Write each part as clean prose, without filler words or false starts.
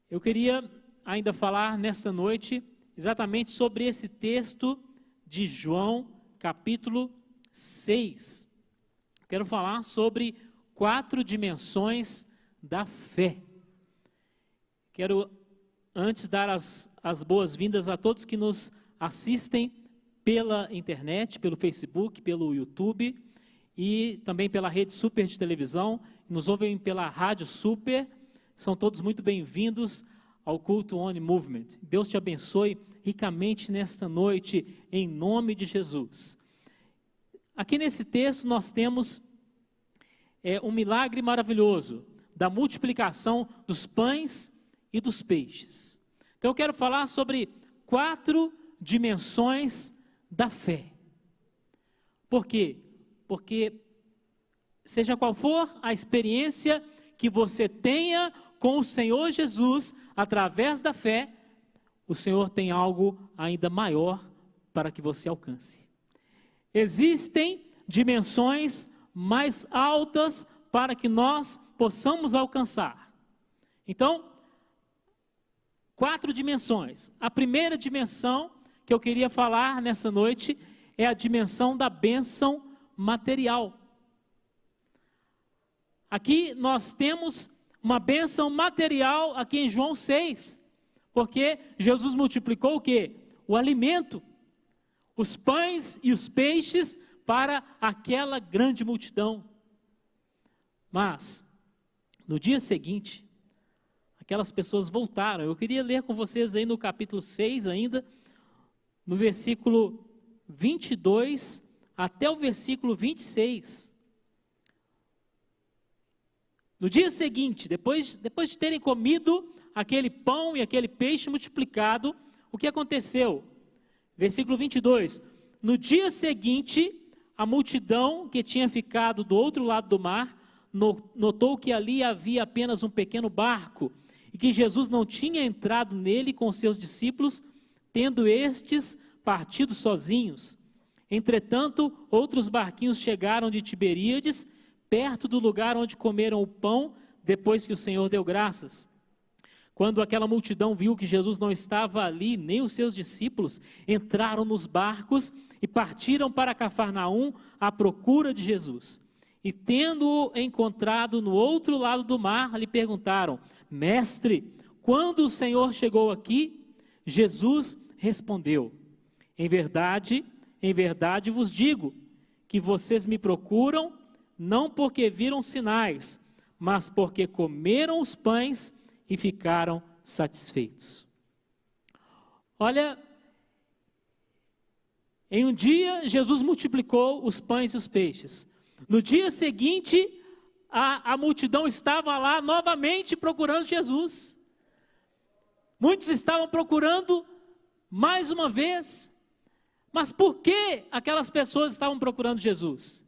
Eu queria ainda falar nesta noite exatamente sobre esse texto de João, capítulo 6. Quero falar sobre 4 dimensões da fé. Quero antes dar as boas-vindas a todos que nos assistem pela internet, pelo Facebook, pelo YouTube e também pela Rede Super de televisão, nos ouvem pela Rádio Super. São todos muito bem-vindos ao Culto On Movement. Deus te abençoe ricamente nesta noite, em nome de Jesus. Aqui nesse texto nós temos um milagre maravilhoso da multiplicação dos pães e dos peixes. Então eu quero falar sobre 4 dimensões da fé. Por quê? Porque seja qual for a experiência que você tenha com o Senhor Jesus, através da fé, o Senhor tem algo ainda maior para que você alcance. Existem dimensões mais altas para que nós possamos alcançar. Então, 4 dimensões. A primeira dimensão que eu queria falar nessa noite é a dimensão da bênção material. Aqui nós temos uma bênção material aqui em João 6, porque Jesus multiplicou o quê? O alimento, os pães e os peixes para aquela grande multidão. Mas, no dia seguinte, aquelas pessoas voltaram. Eu queria ler com vocês aí no capítulo 6 ainda, no versículo 22 até o versículo 26. No dia seguinte, depois de terem comido aquele pão e aquele peixe multiplicado, o que aconteceu? Versículo 22. No dia seguinte, a multidão que tinha ficado do outro lado do mar, notou que ali havia apenas um pequeno barco, e que Jesus não tinha entrado nele com seus discípulos, tendo estes partido sozinhos. Entretanto, outros barquinhos chegaram de Tiberíades, perto do lugar onde comeram o pão, depois que o Senhor deu graças. Quando aquela multidão viu que Jesus não estava ali, nem os seus discípulos, entraram nos barcos e partiram para Cafarnaum à procura de Jesus. E tendo-o encontrado no outro lado do mar, lhe perguntaram: Mestre, quando o Senhor chegou aqui? Jesus respondeu: em verdade vos digo, que vocês me procuram, não porque viram sinais, mas porque comeram os pães e ficaram satisfeitos. Olha, em um dia Jesus multiplicou os pães e os peixes. No dia seguinte, a multidão estava lá novamente procurando Jesus. Muitos estavam procurando mais uma vez. Mas por que aquelas pessoas estavam procurando Jesus?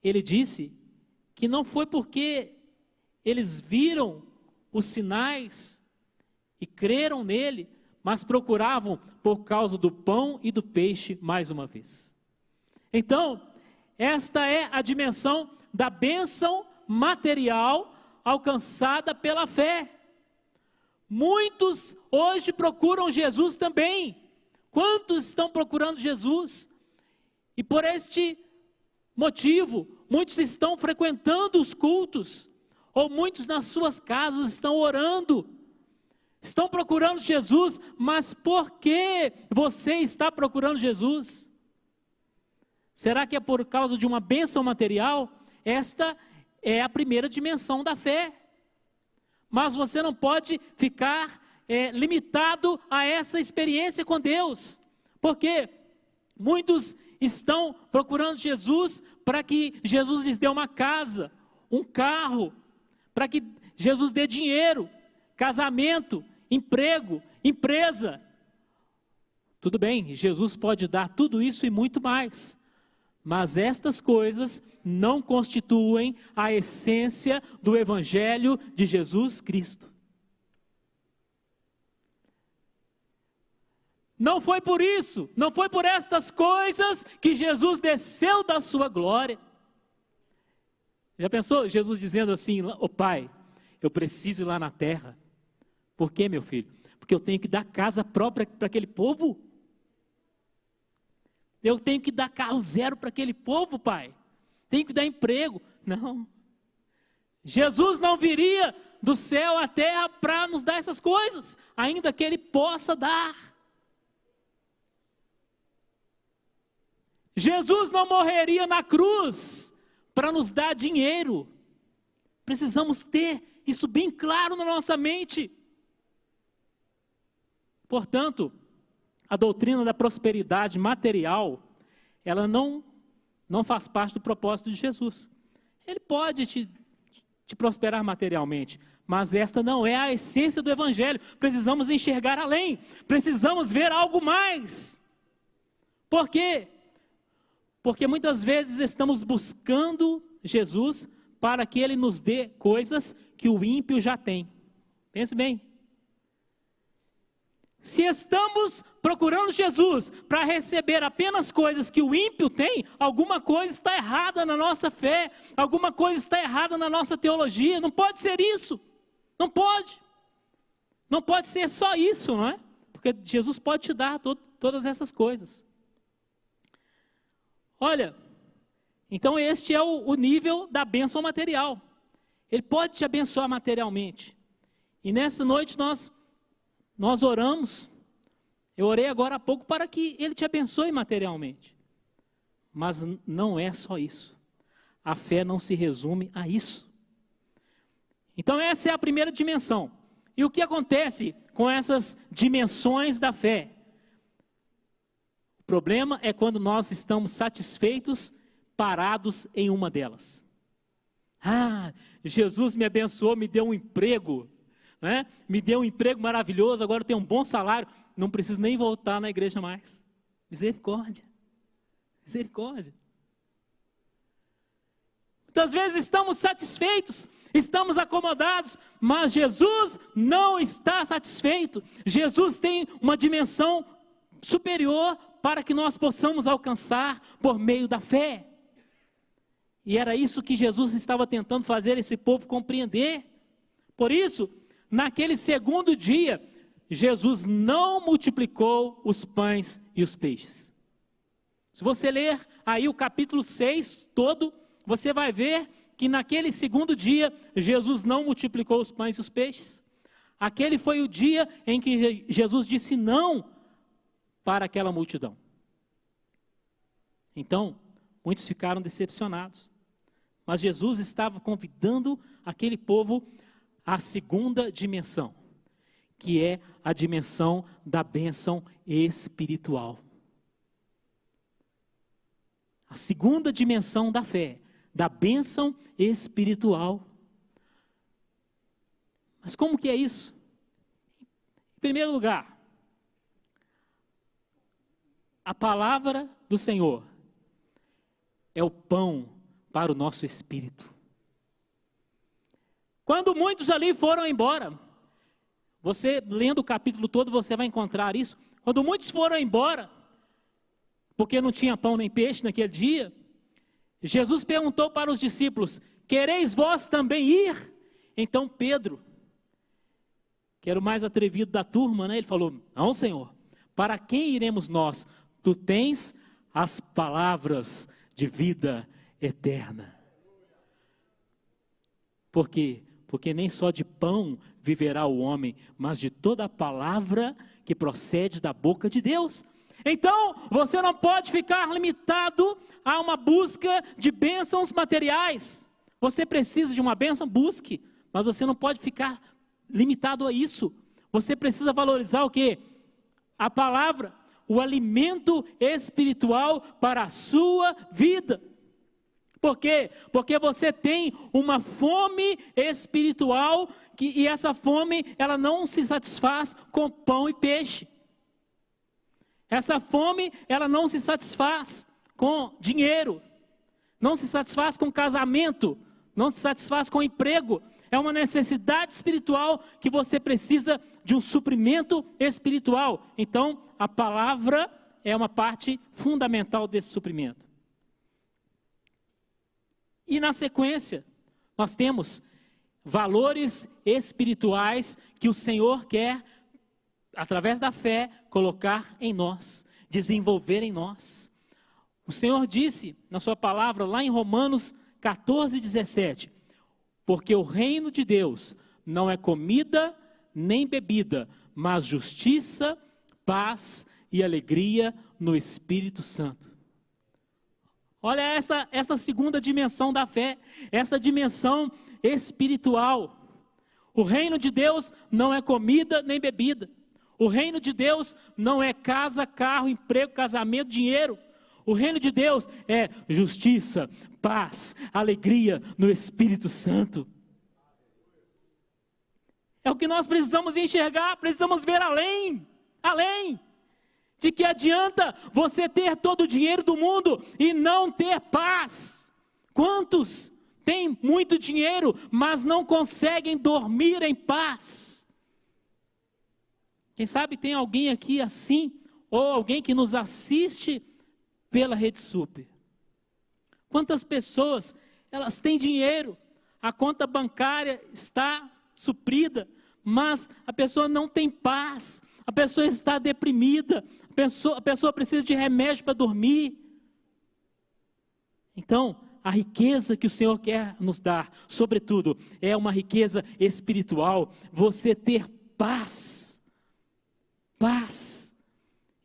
Ele disse que não foi porque eles viram os sinais e creram nele, mas procuravam por causa do pão e do peixe mais uma vez. Então, esta é a dimensão da bênção material alcançada pela fé. Muitos hoje procuram Jesus também. Quantos estão procurando Jesus? E por este motivo, muitos estão frequentando os cultos, ou muitos nas suas casas estão orando, estão procurando Jesus. Mas por que você está procurando Jesus? Será que é por causa de uma bênção material? Esta é a primeira dimensão da fé. Mas você não pode ficar limitado a essa experiência com Deus, porque muitos estão procurando Jesus para que Jesus lhes dê uma casa, um carro, para que Jesus dê dinheiro, casamento, emprego, empresa. Tudo bem, Jesus pode dar tudo isso e muito mais, mas estas coisas não constituem a essência do Evangelho de Jesus Cristo. Não foi por isso, não foi por estas coisas que Jesus desceu da sua glória. Já pensou Jesus dizendo assim: Pai, eu preciso ir lá na terra, Por quê, meu filho? Porque eu tenho que dar casa própria para aquele povo. Eu tenho que dar carro zero para aquele povo, pai. Tenho que dar emprego. Não. Jesus não viria do céu à terra para nos dar essas coisas, ainda que Ele possa dar. Jesus não morreria na cruz para nos dar dinheiro. Precisamos ter isso bem claro na nossa mente. Portanto, a doutrina da prosperidade material, ela não faz parte do propósito de Jesus. Ele pode te prosperar materialmente, mas esta não é a essência do Evangelho. Precisamos enxergar além, precisamos ver algo mais. Por quê? Porque muitas vezes estamos buscando Jesus para que Ele nos dê coisas que o ímpio já tem. Pense bem. Se estamos procurando Jesus para receber apenas coisas que o ímpio tem, alguma coisa está errada na nossa fé, alguma coisa está errada na nossa teologia. Não pode ser isso, não pode. Não pode ser só isso, não é? Porque Jesus pode te dar todas essas coisas. Olha, então este é o nível da bênção material. Ele pode te abençoar materialmente. E nessa noite nós oramos, eu orei agora há pouco para que Ele te abençoe materialmente. Mas não é só isso. A fé não se resume a isso. Então essa é a primeira dimensão. E o que acontece com essas dimensões da fé? O problema é quando nós estamos satisfeitos, parados em uma delas. Ah, Jesus me abençoou, me deu um emprego. Né? Me deu um emprego maravilhoso, agora eu tenho um bom salário, não preciso nem voltar na igreja mais. Misericórdia, misericórdia. Muitas vezes estamos satisfeitos, estamos acomodados, mas Jesus não está satisfeito. Jesus tem uma dimensão superior para que nós possamos alcançar por meio da fé. E era isso que Jesus estava tentando fazer esse povo compreender. Por isso, naquele segundo dia, Jesus não multiplicou os pães e os peixes. Se você ler aí o capítulo 6 todo, você vai ver que naquele segundo dia, Jesus não multiplicou os pães e os peixes. Aquele foi o dia em que Jesus disse não para aquela multidão. Então, muitos ficaram decepcionados. Mas Jesus estava convidando aquele povo à segunda dimensão, que é a dimensão da bênção espiritual. A segunda dimensão da fé, da bênção espiritual. Mas como que é isso? Em primeiro lugar, a palavra do Senhor é o pão para o nosso espírito. Quando muitos ali foram embora, você lendo o capítulo todo, você vai encontrar isso. Quando muitos foram embora, porque não tinha pão nem peixe naquele dia, Jesus perguntou para os discípulos: quereis vós também ir? Então Pedro, que era o mais atrevido da turma, né, ele falou: não, Senhor, para quem iremos nós? Tu tens as palavras de vida eterna. Por quê? Porque nem só de pão viverá o homem, mas de toda a palavra que procede da boca de Deus. Então, você não pode ficar limitado a uma busca de bênçãos materiais. Você precisa de uma bênção, busque, mas você não pode ficar limitado a isso. Você precisa valorizar o quê? A palavra, o alimento espiritual para a sua vida. Por quê? Porque você tem uma fome espiritual e essa fome, ela não se satisfaz com pão e peixe. Essa fome, ela não se satisfaz com dinheiro, não se satisfaz com casamento, não se satisfaz com emprego. É uma necessidade espiritual que você precisa de um suprimento espiritual. Então, a palavra é uma parte fundamental desse suprimento. E na sequência, nós temos valores espirituais que o Senhor quer, através da fé, colocar em nós, desenvolver em nós. O Senhor disse na sua palavra, lá em Romanos 14:17, porque o reino de Deus não é comida nem bebida, mas justiça, paz e alegria no Espírito Santo. Olha essa segunda dimensão da fé, essa dimensão espiritual. O reino de Deus não é comida nem bebida. O reino de Deus não é casa, carro, emprego, casamento, dinheiro. O reino de Deus é justiça, paz, alegria no Espírito Santo. É o que nós precisamos enxergar, precisamos ver além. De que adianta você ter todo o dinheiro do mundo e não ter paz? Quantos têm muito dinheiro, mas não conseguem dormir em paz? Quem sabe tem alguém aqui assim, ou alguém que nos assiste pela Rede Super. Quantas pessoas, elas têm dinheiro, a conta bancária está suprida, mas a pessoa não tem paz, a pessoa está deprimida, a pessoa precisa de remédio para dormir. Então, a riqueza que o Senhor quer nos dar, sobretudo, é uma riqueza espiritual, você ter paz. Paz.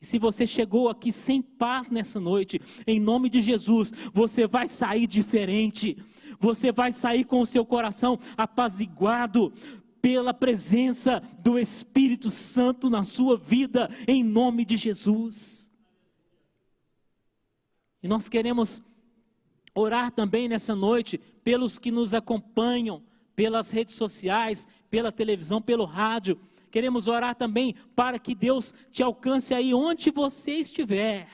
E se você chegou aqui sem paz nessa noite, em nome de Jesus, você vai sair diferente, você vai sair com o seu coração apaziguado, pela presença do Espírito Santo na sua vida, em nome de Jesus. E nós queremos orar também nessa noite, pelos que nos acompanham, pelas redes sociais, pela televisão, pelo rádio. Queremos orar também para que Deus te alcance aí onde você estiver,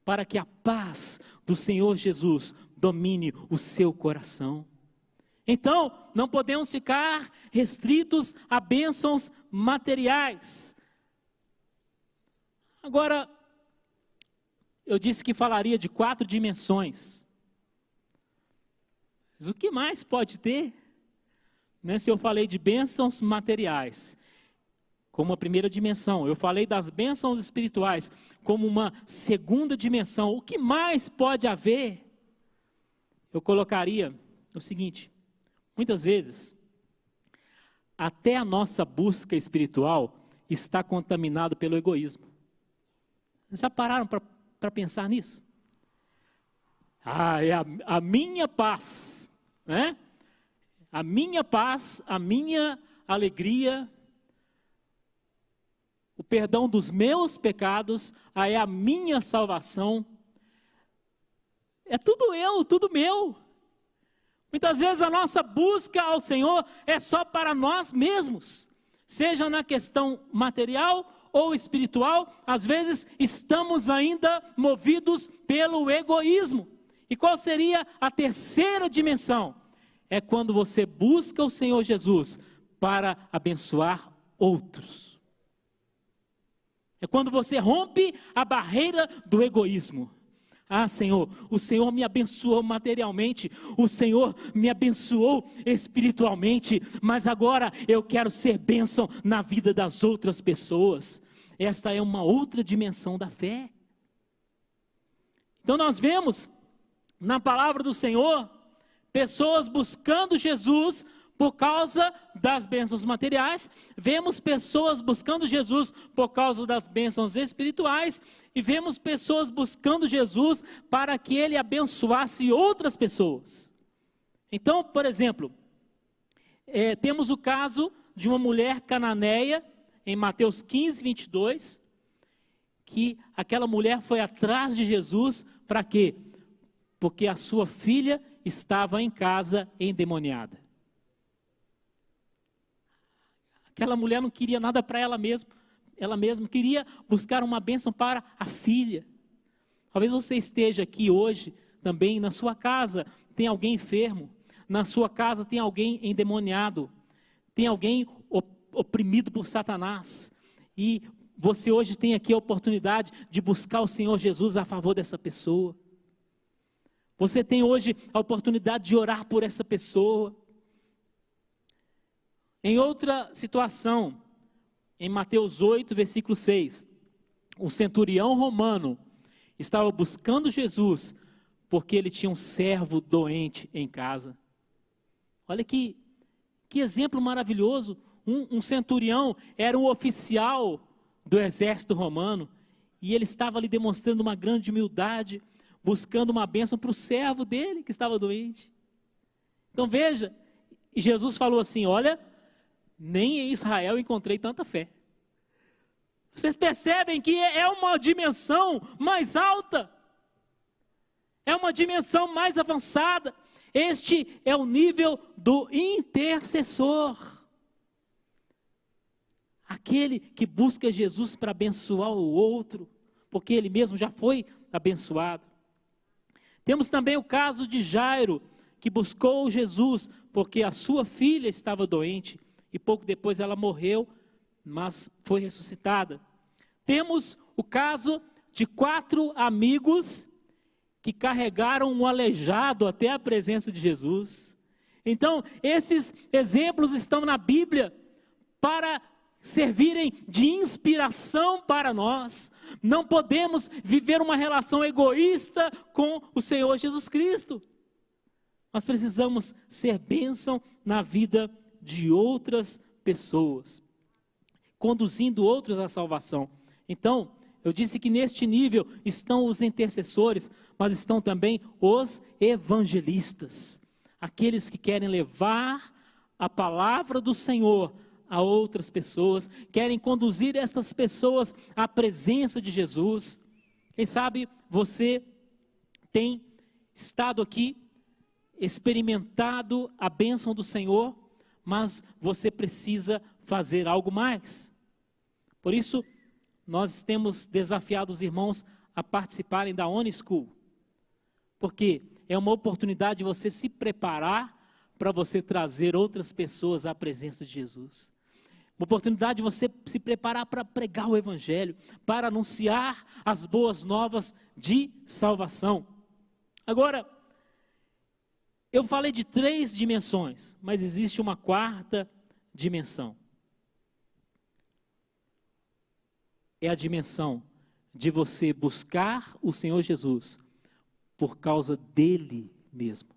para que a paz do Senhor Jesus domine o seu coração. Então, não podemos ficar restritos a bênçãos materiais. Agora, eu disse que falaria de 4 dimensões. Mas o que mais pode ter? Se eu falei de bênçãos materiais, como a primeira dimensão, eu falei das bênçãos espirituais, como uma segunda dimensão, o que mais pode haver? Eu colocaria o seguinte: muitas vezes, até a nossa busca espiritual está contaminada pelo egoísmo. Vocês já pararam para pensar nisso? É a minha paz, né? A minha paz, a minha alegria, o perdão dos meus pecados, é a minha salvação. É tudo eu, tudo meu. Muitas vezes a nossa busca ao Senhor é só para nós mesmos, seja na questão material ou espiritual. Às vezes estamos ainda movidos pelo egoísmo. E qual seria a terceira dimensão? É quando você busca o Senhor Jesus para abençoar outros. É quando você rompe a barreira do egoísmo. Senhor, o Senhor me abençoou materialmente, o Senhor me abençoou espiritualmente, mas agora eu quero ser bênção na vida das outras pessoas. Esta é uma outra dimensão da fé. Então nós vemos na palavra do Senhor, pessoas buscando Jesus por causa das bênçãos materiais, vemos pessoas buscando Jesus por causa das bênçãos espirituais, e vemos pessoas buscando Jesus para que Ele abençoasse outras pessoas. Então, por exemplo, temos o caso de uma mulher cananeia, em Mateus 15, 22, que aquela mulher foi atrás de Jesus, para quê? Porque a sua filha estava em casa endemoniada. Aquela mulher não queria nada para ela mesma queria buscar uma bênção para a filha. Talvez você esteja aqui hoje também, na sua casa tem alguém enfermo, na sua casa tem alguém endemoniado, tem alguém oprimido por Satanás, e você hoje tem aqui a oportunidade de buscar o Senhor Jesus a favor dessa pessoa. Você tem hoje a oportunidade de orar por essa pessoa. Em outra situação, em Mateus 8, versículo 6, o centurião romano estava buscando Jesus porque ele tinha um servo doente em casa. Olha que exemplo maravilhoso. Um centurião era um oficial do exército romano e ele estava ali demonstrando uma grande humildade, buscando uma bênção para o servo dele que estava doente. Então veja, Jesus falou assim: olha, nem em Israel encontrei tanta fé. Vocês percebem que é uma dimensão mais alta, é uma dimensão mais avançada. Este é o nível do intercessor. Aquele que busca Jesus para abençoar o outro, porque ele mesmo já foi abençoado. Temos também o caso de Jairo, que buscou Jesus porque a sua filha estava doente e pouco depois ela morreu, mas foi ressuscitada. Temos o caso de 4 amigos que carregaram um aleijado até a presença de Jesus. Então, esses exemplos estão na Bíblia para servirem de inspiração para nós. Não podemos viver uma relação egoísta com o Senhor Jesus Cristo. Nós precisamos ser bênção na vida de outras pessoas, conduzindo outros à salvação. Então, eu disse que neste nível estão os intercessores, mas estão também os evangelistas, aqueles que querem levar a palavra do Senhor a outras pessoas, querem conduzir essas pessoas à presença de Jesus. Quem sabe você tem estado aqui, experimentado a bênção do Senhor, mas você precisa fazer algo mais. Por isso, nós temos desafiado os irmãos a participarem da ONI School, porque é uma oportunidade de você se preparar para você trazer outras pessoas à presença de Jesus. Uma oportunidade de você se preparar para pregar o Evangelho, para anunciar as boas novas de salvação. Agora, eu falei de 3 dimensões, mas existe uma 4ª dimensão. É a dimensão de você buscar o Senhor Jesus por causa dele mesmo.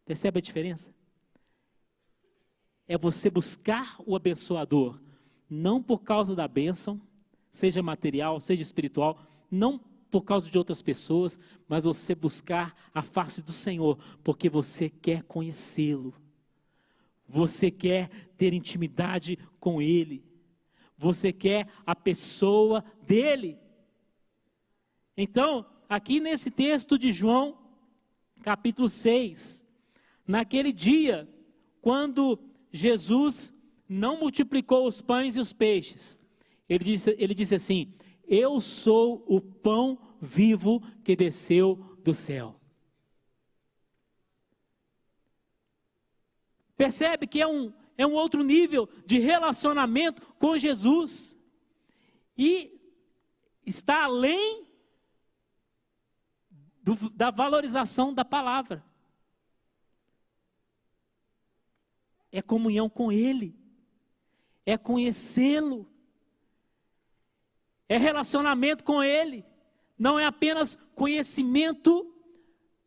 Percebe a diferença? É você buscar o abençoador, não por causa da bênção, seja material, seja espiritual, não por causa de outras pessoas, mas você buscar a face do Senhor, porque você quer conhecê-lo, você quer ter intimidade com ele, você quer a pessoa dele. Então, aqui nesse texto de João, capítulo 6, naquele dia, quando Jesus não multiplicou os pães e os peixes, ele disse assim: eu sou o pão vivo que desceu do céu. Percebe que é um outro nível de relacionamento com Jesus, e está além da valorização da palavra. É comunhão com Ele, é conhecê-lo, é relacionamento com Ele, não é apenas conhecimento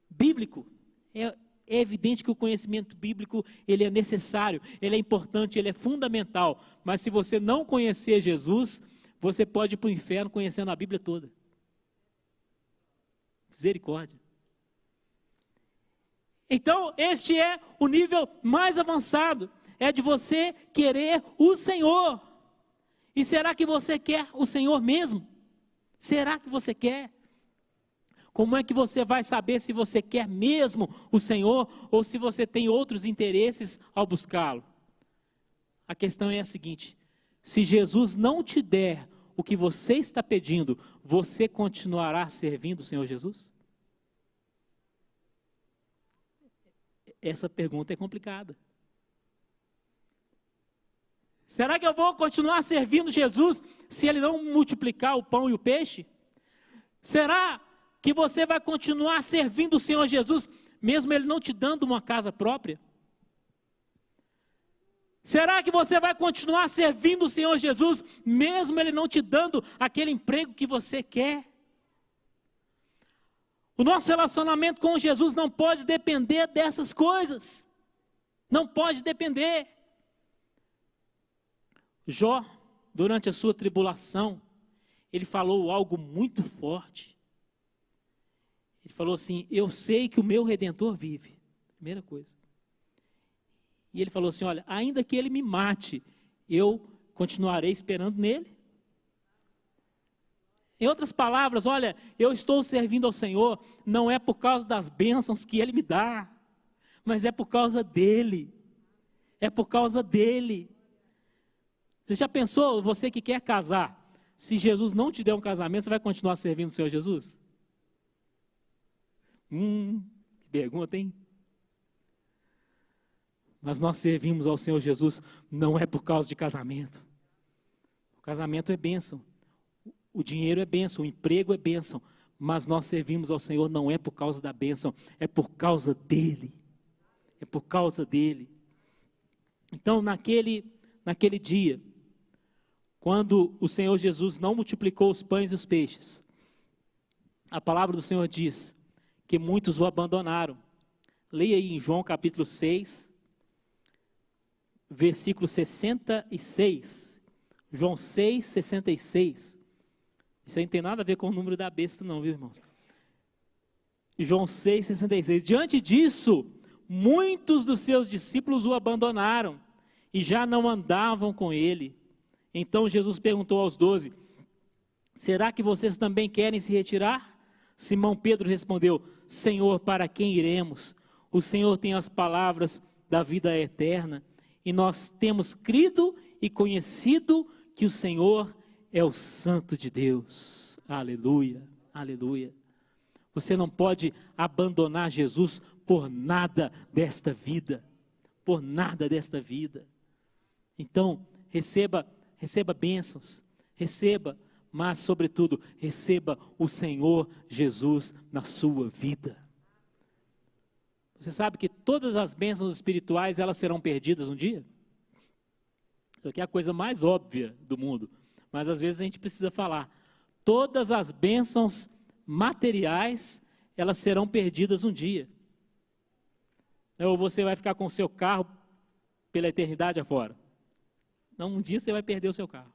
bíblico. É evidente que o conhecimento bíblico, ele é necessário, ele é importante, ele é fundamental, mas se você não conhecer Jesus, você pode ir para o inferno conhecendo a Bíblia toda. Misericórdia. Então, este é o nível mais avançado, é de você querer o Senhor. E será que você quer o Senhor mesmo? Será que você quer? Como é que você vai saber se você quer mesmo o Senhor ou se você tem outros interesses ao buscá-lo? A questão é a seguinte: se Jesus não te der o que você está pedindo, você continuará servindo o Senhor Jesus? Essa pergunta é complicada. Será que eu vou continuar servindo Jesus se Ele não multiplicar o pão e o peixe? Será que você vai continuar servindo o Senhor Jesus, mesmo Ele não te dando uma casa própria? Será que você vai continuar servindo o Senhor Jesus, mesmo Ele não te dando aquele emprego que você quer? O nosso relacionamento com Jesus não pode depender dessas coisas. Não pode depender. Jó, durante a sua tribulação, ele falou algo muito forte. Ele falou assim: eu sei que o meu Redentor vive. Primeira coisa. E ele falou assim: olha, ainda que ele me mate, eu continuarei esperando nele. Em outras palavras, olha, eu estou servindo ao Senhor, não é por causa das bênçãos que Ele me dá, mas é por causa dEle. É por causa dEle. Você já pensou, você que quer casar, se Jesus não te der um casamento, você vai continuar servindo o Senhor Jesus? Que pergunta, hein? Mas nós servimos ao Senhor Jesus não é por causa de casamento. O casamento é bênção. O dinheiro é bênção, o emprego é bênção, mas nós servimos ao Senhor não é por causa da bênção, é por causa dEle. É por causa dEle. Então, naquele dia, quando o Senhor Jesus não multiplicou os pães e os peixes, a palavra do Senhor diz que muitos o abandonaram. Leia aí em João capítulo 6, versículo 66. João 6, 66. Isso aí não tem nada a ver com o número da besta não, viu, irmãos? João 6, 66. Diante disso, muitos dos seus discípulos o abandonaram e já não andavam com ele. Então Jesus perguntou aos 12, será que vocês também querem se retirar? Simão Pedro respondeu, Senhor, para quem iremos? O Senhor tem as palavras da vida eterna e nós temos crido e conhecido que o Senhor é o Santo de Deus. Aleluia, aleluia. Você não pode abandonar Jesus por nada desta vida. Por nada desta vida. Então, receba bênçãos. Receba, mas sobretudo, receba o Senhor Jesus na sua vida. Você sabe que todas as bênçãos espirituais, elas serão perdidas um dia? Isso aqui é a coisa mais óbvia do mundo. Mas às vezes a gente precisa falar. Todas as bênçãos materiais, elas serão perdidas um dia. Ou você vai ficar com o seu carro pela eternidade afora. Não, um dia você vai perder o seu carro.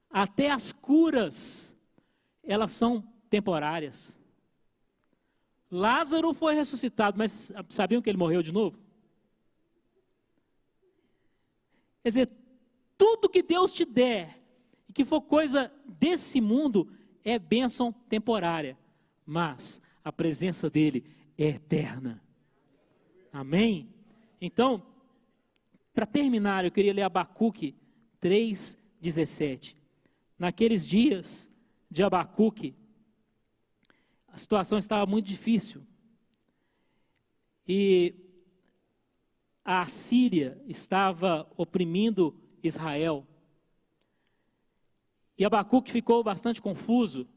Até as curas, elas são temporárias. Lázaro foi ressuscitado, mas sabiam que ele morreu de novo? Quer dizer, tudo que Deus te der, e que for coisa desse mundo, é bênção temporária, mas a presença dele é eterna. Amém? Então, para terminar, eu queria ler Abacuque 3,17. Naqueles dias de Abacuque, a situação estava muito difícil. E a Assíria estava oprimindo Israel. E Abacuque ficou bastante confuso.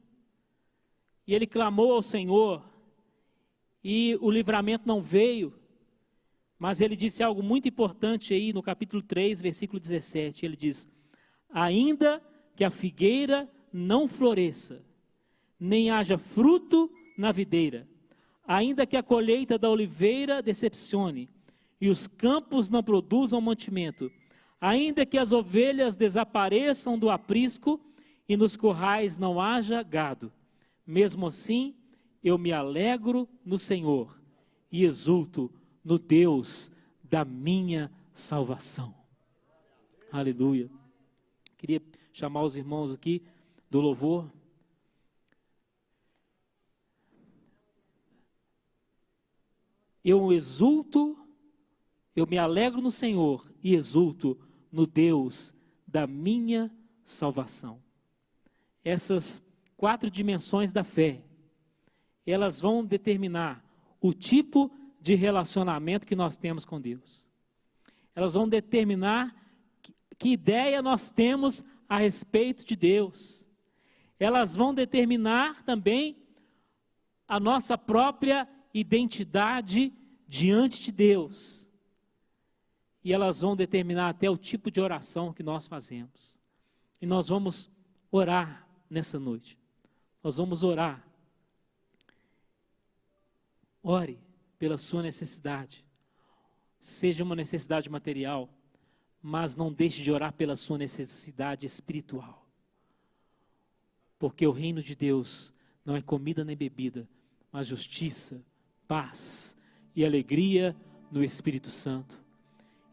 E ele clamou ao Senhor. E o livramento não veio. Mas ele disse algo muito importante aí no capítulo 3, versículo 17. Ele diz, ainda que a figueira não floresça, nem haja fruto na videira, ainda que a colheita da oliveira decepcione, e os campos não produzam mantimento, ainda que as ovelhas desapareçam do aprisco, e nos currais não haja gado, mesmo assim eu me alegro no Senhor, e exulto no Deus da minha salvação. Aleluia. Queria chamar os irmãos aqui do louvor. Eu exulto, eu me alegro no Senhor e exulto no Deus da minha salvação. Essas 4 dimensões da fé, elas vão determinar o tipo de relacionamento que nós temos com Deus. Elas vão determinar que ideia nós temos a respeito de Deus. Elas vão determinar também a nossa própria identidade diante de Deus. e elas vão determinar até o tipo de oração que nós fazemos. E nós vamos orar nessa noite. Nós vamos orar. Ore pela sua necessidade. Seja uma necessidade material, mas não deixe de orar pela sua necessidade espiritual. Porque o reino de Deus não é comida nem bebida, mas justiça, paz e alegria no Espírito Santo.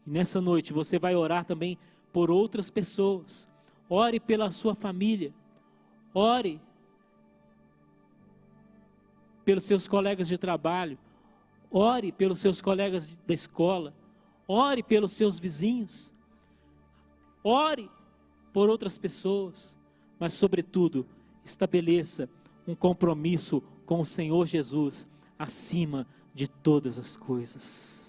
E nessa noite você vai orar também por outras pessoas. Ore pela sua família. Ore pelos seus colegas de trabalho. Ore pelos seus colegas da escola. Ore pelos seus vizinhos. Ore por outras pessoas. Mas, sobretudo, estabeleça um compromisso com o Senhor Jesus acima de todas as coisas.